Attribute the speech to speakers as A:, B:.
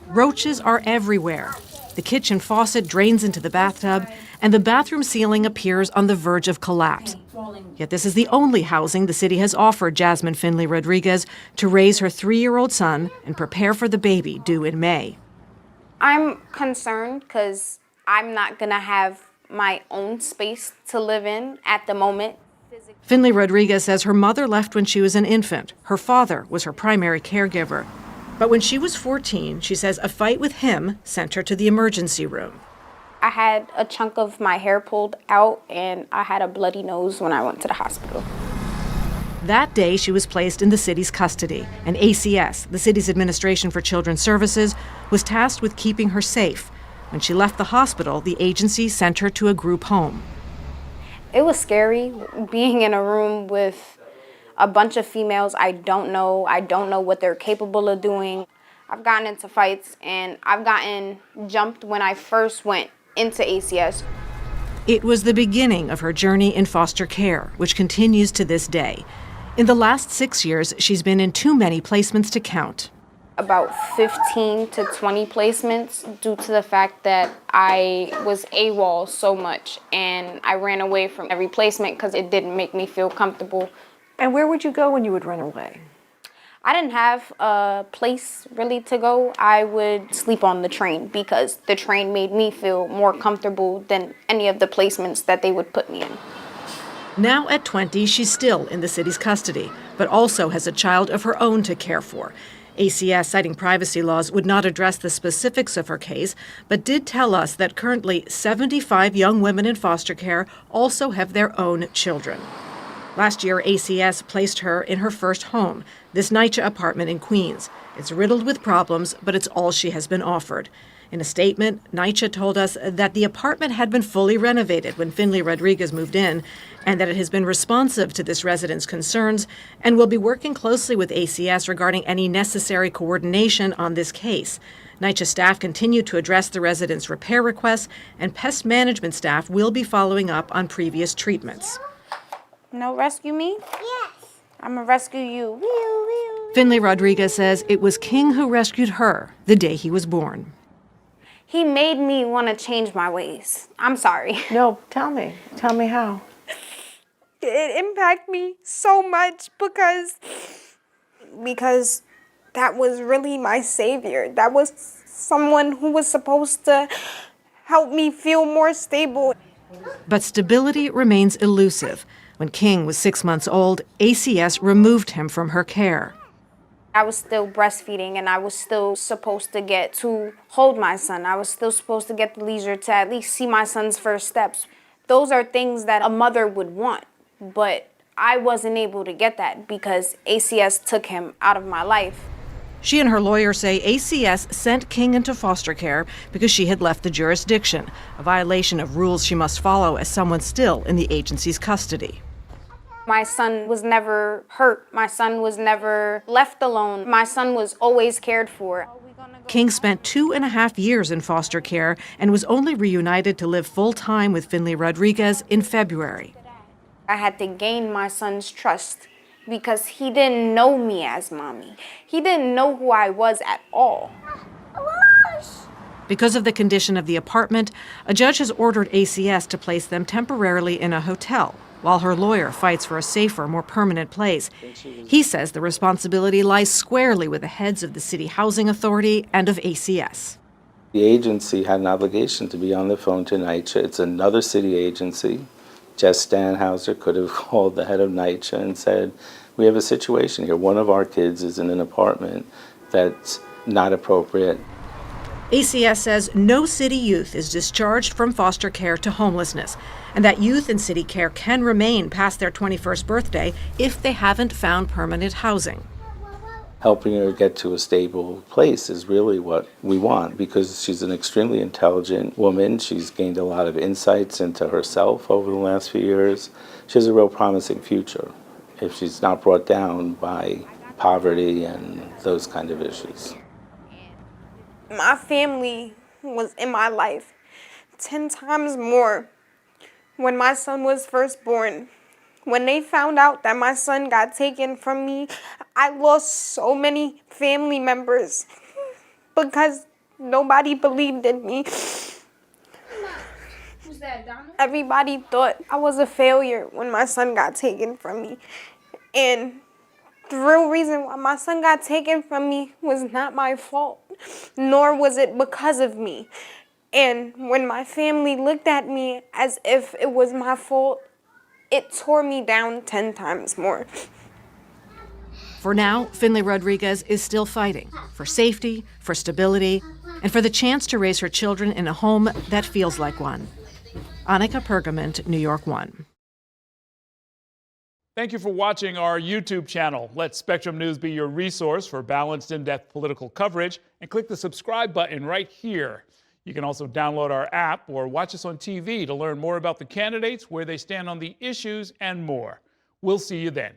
A: Roaches are everywhere. The kitchen faucet drains into the bathtub, and the bathroom ceiling appears on the verge of collapse. Yet this is the only housing the city has offered Jasmine Finley-Rodriguez to raise her 3-year-old son and prepare for the baby due in May.
B: I'm concerned because I'm not going to have my own space to live in at the moment.
A: Finley-Rodriguez says her mother left when she was an infant. Her father was her primary caregiver. But when she was 14, she says a fight with him sent her to the emergency room.
B: I had a chunk of my hair pulled out, and I had a bloody nose when I went to the hospital.
A: That day, she was placed in the city's custody, and ACS, the city's Administration for Children's Services, was tasked with keeping her safe. When she left the hospital, the agency sent her to a group home.
B: It was scary being in a room with a bunch of females I don't know what they're capable of doing. I've gotten into fights, and I've gotten jumped when I first went into ACS.
A: It was the beginning of her journey in foster care, which continues to this day. In the last 6 years, she's been in too many placements to count.
B: About 15 to 20 placements due to the fact that I was AWOL so much, and I ran away from every placement because it didn't make me feel comfortable.
C: And where would you go when you would run away?
B: I didn't have a place really to go. I would sleep on the train because the train made me feel more comfortable than any of the placements that they would put me in.
A: Now at 20, she's still in the city's custody, but also has a child of her own to care for. ACS, citing privacy laws, would not address the specifics of her case, but did tell us that currently 75 young women in foster care also have their own children. Last year, ACS placed her in her first home, this NYC apartment in Queens. It's riddled with problems, but it's all she has been offered. In a statement, NYC told us that the apartment had been fully renovated when Finley-Rodriguez moved in, and that it has been responsive to this resident's concerns and will be working closely with ACS regarding any necessary coordination on this case. NYC staff continue to address the resident's repair requests, and pest management staff will be following up on previous treatments.
B: No, rescue me? Yes. I'm gonna rescue you.
A: Finley-Rodriguez says it was King who rescued her the day he was born.
B: He made me want to change my ways. I'm sorry.
C: No, tell me. Tell me how.
B: It impacted me so much because that was really my savior. That was someone who was supposed to help me feel more stable.
A: But stability remains elusive. When King was 6 months old, ACS removed him from her care.
B: I was still breastfeeding, and I was still supposed to get to hold my son. I was still supposed to get the leisure to at least see my son's first steps. Those are things that a mother would want, but I wasn't able to get that because ACS took him out of my life.
A: She and her lawyer say ACS sent King into foster care because she had left the jurisdiction, a violation of rules she must follow as someone still in the agency's custody.
B: My son was never hurt. My son was never left alone. My son was always cared for.
A: King spent 2.5 years in foster care and was only reunited to live full-time with Finley-Rodriguez in February.
B: I had to gain my son's trust because he didn't know me as mommy. He didn't know who I was at all.
A: Because of the condition of the apartment, a judge has ordered ACS to place them temporarily in a hotel, while her lawyer fights for a safer, more permanent place. He says the responsibility lies squarely with the heads of the City Housing Authority and of ACS.
D: The agency had an obligation to be on the phone to NYC. It's another city agency. Jess Stanhauser could have called the head of NYC and said, we have a situation here. One of our kids is in an apartment that's not appropriate.
A: ACS says no city youth is discharged from foster care to homelessness, and that youth in city care can remain past their 21st birthday if they haven't found permanent housing.
D: Helping her get to a stable place is really what we want because she's an extremely intelligent woman. She's gained a lot of insights into herself over the last few years. She has a real promising future if she's not brought down by poverty and those kind of issues.
B: My family was in my life 10 times more when my son was first born. When they found out that my son got taken from me, I lost so many family members because nobody believed in me. Everybody thought I was a failure when my son got taken from me. And the real reason why my son got taken from me was not my fault, nor was it because of me. And when my family looked at me as if it was my fault, it tore me down 10 times more.
A: For now, Finley-Rodriguez is still fighting for safety, for stability, and for the chance to raise her children in a home that feels like one. Annika Pergament, New York 1.
E: Thank you for watching our YouTube channel. Let Spectrum News be your resource for balanced, in-depth political coverage, and click the subscribe button right here. You can also download our app or watch us on TV to learn more about the candidates, where they stand on the issues, and more. We'll see you then.